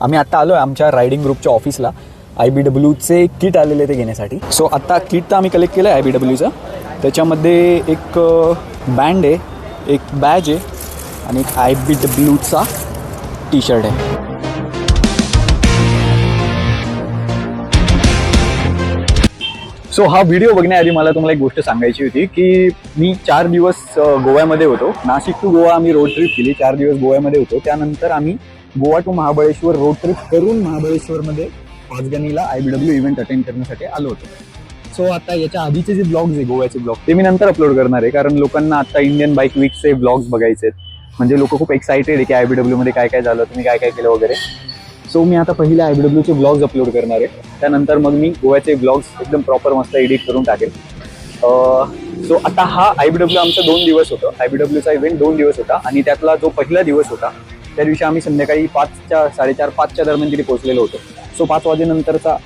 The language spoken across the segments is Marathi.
आम्ही आता आलो आहे आमच्या रायडिंग ग्रुपच्या ऑफिसला. IBWचे किट आलेले ते घेण्यासाठी. सो आता किट तर आम्ही कलेक्ट केलं आहे IBWचं. त्याच्यामध्ये एक बँड आहे, एक बॅज आहे आणि एक IBWचा टी-शर्ट आहे. सो हा व्हिडिओ बघण्याआधी मला तुम्हाला एक गोष्ट सांगायची होती की मी 4 दिवस गोव्यामध्ये होतो. नाशिक टू गोवा आम्ही रोड ट्रिप केली. 4 दिवस गोव्यामध्ये होतो. त्यानंतर आम्ही Goa to Mahabaleshwar road trip करून महाबळेश्वरमध्ये पाचगणीला IBW इव्हेंट अटेंड करण्यासाठी आलो होतो. सो आता याच्या आधीचे जे ब्लॉग्स आहे गोव्याचे ब्लॉग ते मी नंतर अपलोड करणार आहे, कारण लोकांना आता इंडियन बाईक वीकचे ब्लॉग्स बघायचे आहेत. म्हणजे लोक खूप एक्सायटेड आहे की IBW मध्ये काय काय झालं, तुम्ही काय काय केलं वगैरे. सो मी आता पहिले IBWचे ब्लॉग्स अपलोड करणार आहे. त्यानंतर मग मी गोव्याचे ब्लॉग्स एकदम प्रॉपर मस्त एडिट करून टाकेल. सो आता हा IBW आमचा 2 दिवस होतं. IBWचा इव्हेंट 2 दिवस होता आणि त्यातला जो पहिला दिवस होता त्या दिवशी आम्ही संध्याकाळी 4:30-5च्या दरम्यान तिथे पोहोचलेलो होतो. सो 5 वाजेनंतरचा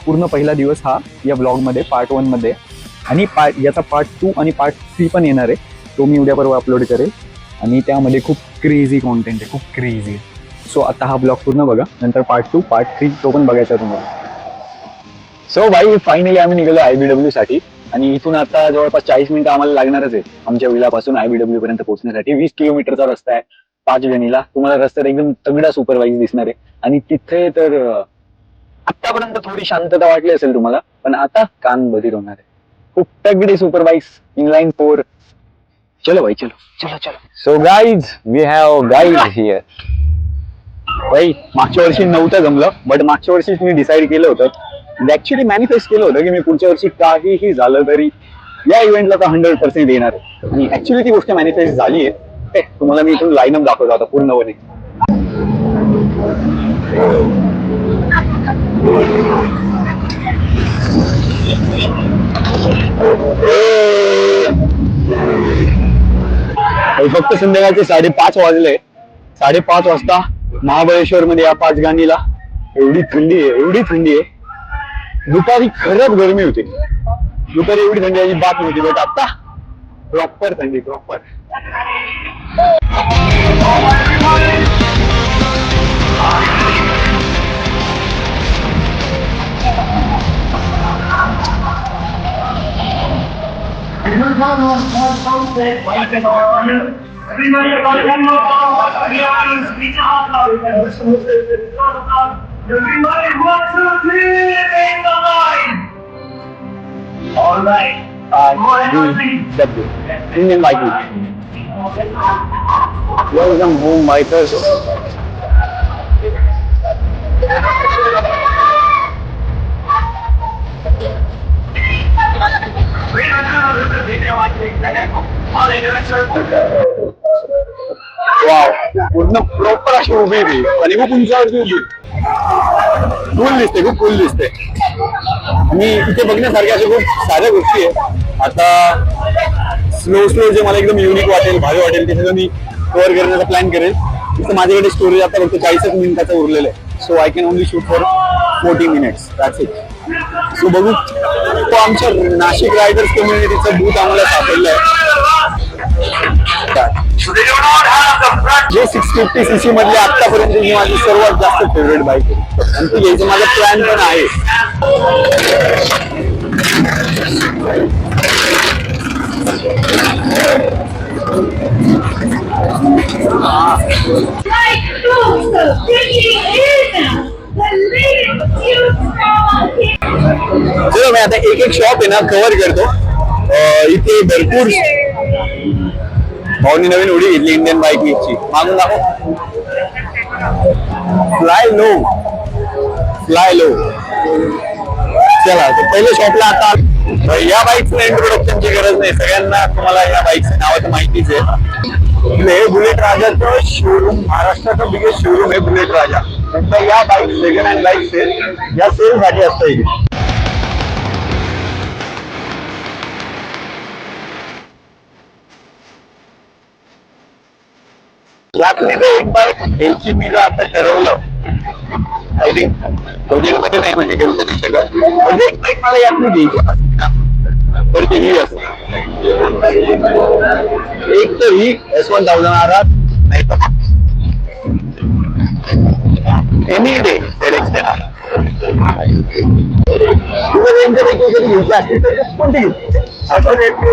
पूर्ण पहिला दिवस हा या ब्लॉगमध्ये पार्ट 1 मध्ये आणि याचा पार्ट 2 आणि पार्ट 3 पण येणार आहे. तो मी उद्या परवा अपलोड करेल आणि त्यामध्ये खूप क्रेझी कॉन्टेंट आहे, खूप क्रेझी. सो आता हा ब्लॉग पूर्ण बघा, नंतर पार्ट 2 पार्ट 3 तो पण बघायचा तुम्हाला. सो भाई फायनली आम्ही निघालो IBW साठी आणि इथून आता जवळपास 40 मिनिटं आम्हाला लागणारच आहे आमच्या विलापासून IBW पर्यंत पोहोचण्यासाठी. 20 किलोमीटरचा रस्ता आहे पाचगणीला. तुम्हाला रस्त्यात एकदम तगडा सुपरवाईज दिसणार आहे आणि तिथे तर आतापर्यंत थोडी शांतता वाटली असेल तुम्हाला, पण आता कान बधीर होणार आहे. खूप तगडी सुपरवाईज इनलाइन 4. चलो भाई चलो चलो चलो. So guys we have guys here. भाई मागच्या वर्षी नव्हतं जमलं, बट मागच्या वर्षीच मी डिसाईड केलं होतं, ऍक्च्युली मॅनिफेस्ट केलं होतं की मी पुढच्या वर्षी काहीही झालं तरी या इव्हेंटला तर 100% येणार आहे. आणि ऍक्च्युली ती गोष्ट मॅनिफेस्ट झाली आहे. तुम्हाला मी इथून लाईनअप दाखवतो आता पूर्णपणे. फक्त संध्याकाळचे 5:30 वाजले. 5:30 वाजता महाबळेश्वर मध्ये या पाचगणीला एवढी थंडी आहे, एवढी थंडी आहे. दुपारी खरंच गरमी होती, दुपारी एवढी थंडी अजिबात नव्हती, बट आता प्रॉपर थंडी, proper. All right. Indian bike. Welcome home, bikers. Wow, पूर्ण प्रॉपर अशी उभी आहे आणि खूप उंचावरती उभी. कूल दिसते, खूप कूल दिसते. आणि इथे बघण्यासारख्या अशा खूप साऱ्या गोष्टी आहेत. आता स्लो जे मला एकदम युनिक वाटेल, भारी वाटेल ते सगळं मी कव्हर करण्याचा प्लॅन करेल. तिथं माझ्याकडे स्टोरेज आता फक्त 40 मिनिटाचं उरलेलं आहे. So I can only shoot for 40 minutes, that's it. So बघू. तो आमच्या नाशिक रायडर्स कम्युनिटीचं बूथ आम्हाला सापडलं आहे. जे 650cc मधली आतापर्यंत ही माझी सर्वात जास्त फेवरेट बाईक आहे आणि ती घ्यायचं माझा प्लॅन पण आहे. चलो मी आता एक शॉप आहे ना कव्हर करतो. इथे भरपूर भाऊनी नवीन उडी घेतली इंडियन बाईक वीकची. मागून दाखव. Fly low. चला तर पहिले शॉपला आता. या बाईकचं इंट्रोडक्शनची गरज नाही, सगळ्यांना तुम्हाला या बाईकचं नाव तर माहितीच आहे. हे बुलेट राजाचं शोरूम, महाराष्ट्राचं बिगेस्ट शोरूम आहे बुलेट राजा. नंतर या bike second hand bike sale या सेल साठी असतं इथे. एक बाईक घ्यायची मी आता ठरवलं. आय थिंक प्रोजेक्ट नाही म्हणजे सगळं म्हणजे एक बाईक मला यातली घ्यायची. तर ती ही असते, एक तर ही S1000 RR, नाही तर एनी डे FedEx देणार. तुझं रेंजपैकी जरी घ्यायची असतील तर कोणती घेतली? आपण रेडमी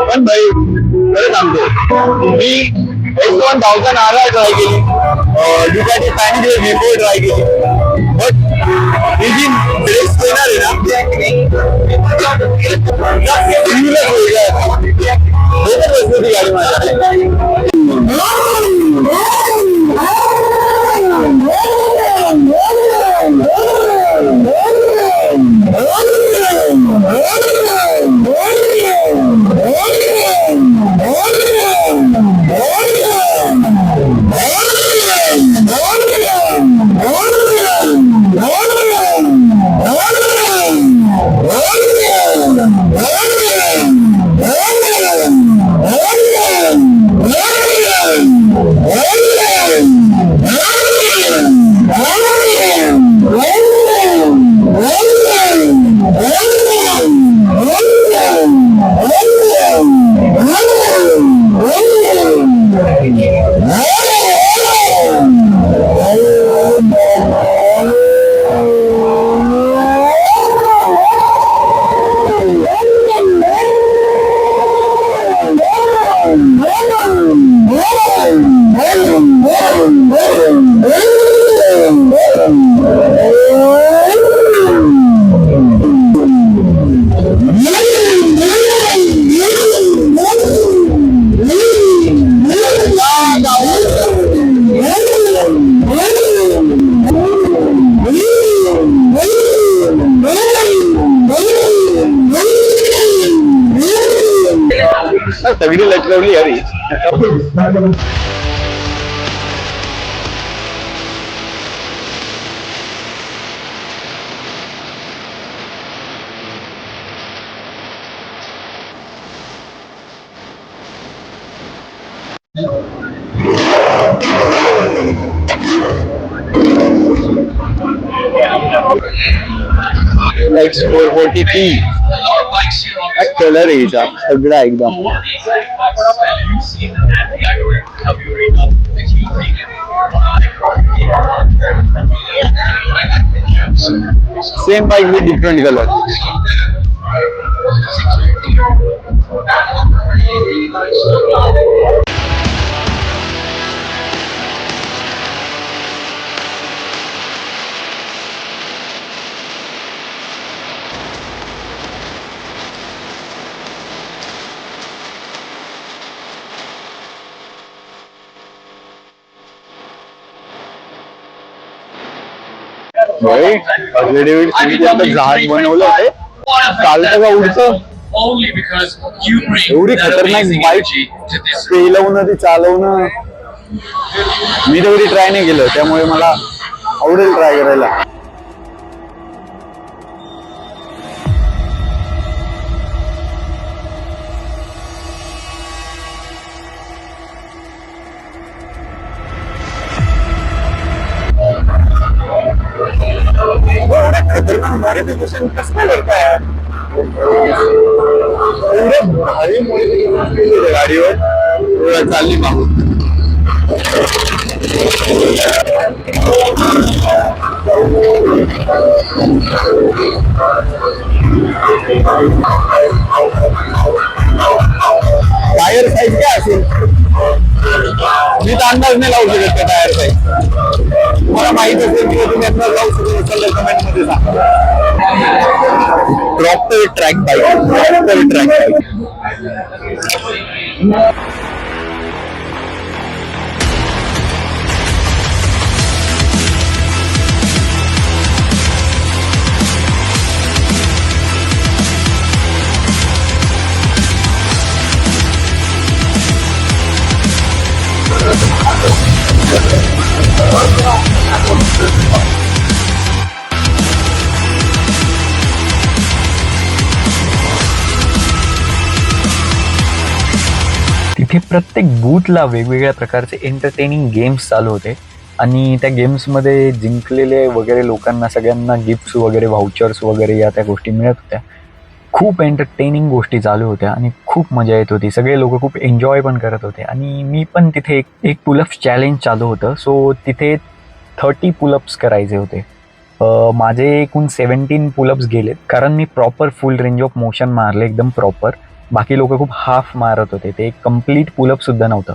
पण भाई खरं सांगतो मी S1000 ट्राय केली, दुकाटी पॅन्ट V4 ट्राय केली, बट ही जी ड्रेस देणार आहे ना गाडी माझ्या. सगळी लटकवली हवी. X440T कलर यायचा सगळा एकदम same bike with different colour. जहाज बनवलं होते चालतं का उडतं एवढी खतरनाक बाईक पेलवणं ती चालवणं मी तर कधी ट्राय नाही केलं त्यामुळे मला आवडेल ट्राय करायला. गाडीवर चालली पाहू टायर साईज काय असेल मी तर अंदाज नाही लावू शकत त्या टायर साईज. मला माहित असेल की तुम्ही अंदाज लावू शकत असेल तर कमेंट मध्ये सांगा. Proper track bike proper track bike. तिथे प्रत्येक बूथला वेगवेगळ्या प्रकारचे एंटरटेनिंग गेम्स चालू होते आणि त्या गेम्समध्ये जिंकलेले वगैरे लोकांना सगळ्यांना गिफ्ट्स वगैरे व्हाउचर्स वगैरे या त्या गोष्टी मिळत होत्या. खूप एंटरटेनिंग गोष्टी चालू होत्या आणि खूप मजा येत होती. सगळे लोक खूप एन्जॉय पण करत होते आणि मी पण तिथे एक पुलअप्स चॅलेंज चालू होतं. सो तिथे 30 पुलअप्स करायचे होते. माझे एकूण 17 पुलअप्स गेलेत कारण मी proper full range of motion मारले एकदम प्रॉपर. बाकी लोक खूप हाफ मारत होते. ते एक कम्प्लीट पुलअप सुद्धा नव्हतं.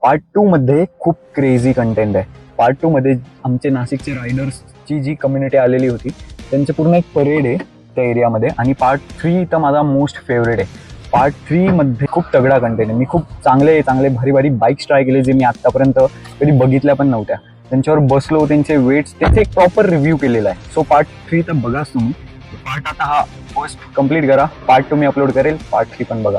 पार्ट 2 मध्ये खूप क्रेझी कंटेंट आहे. पार्ट 2 मध्ये आमचे नाशिकचे रायडर्सची जी कम्युनिटी आलेली होती त्यांचं पूर्ण एक परेड आहे त्या एरियामध्ये. आणि पार्ट 3 तर माझा मोस्ट फेवरेट आहे. पार्ट 3 मध्ये खूप तगडा कंटेंट आहे. मी खूप चांगले भारी भारी बाईक्स ट्राय केले जे मी आतापर्यंत कधी बघितल्या पण नव्हत्या. त्यांच्यावर बसलो, त्यांचे वेट्स, त्याचे एक प्रॉपर रिव्ह्यू केलेला आहे. सो पार्ट 3 तर बघाच तुम्ही. पार्ट आता हा फर्स्ट कम्प्लीट करा. पार्ट 2 मी अपलोड करेल. पार्ट 3 पण बघा.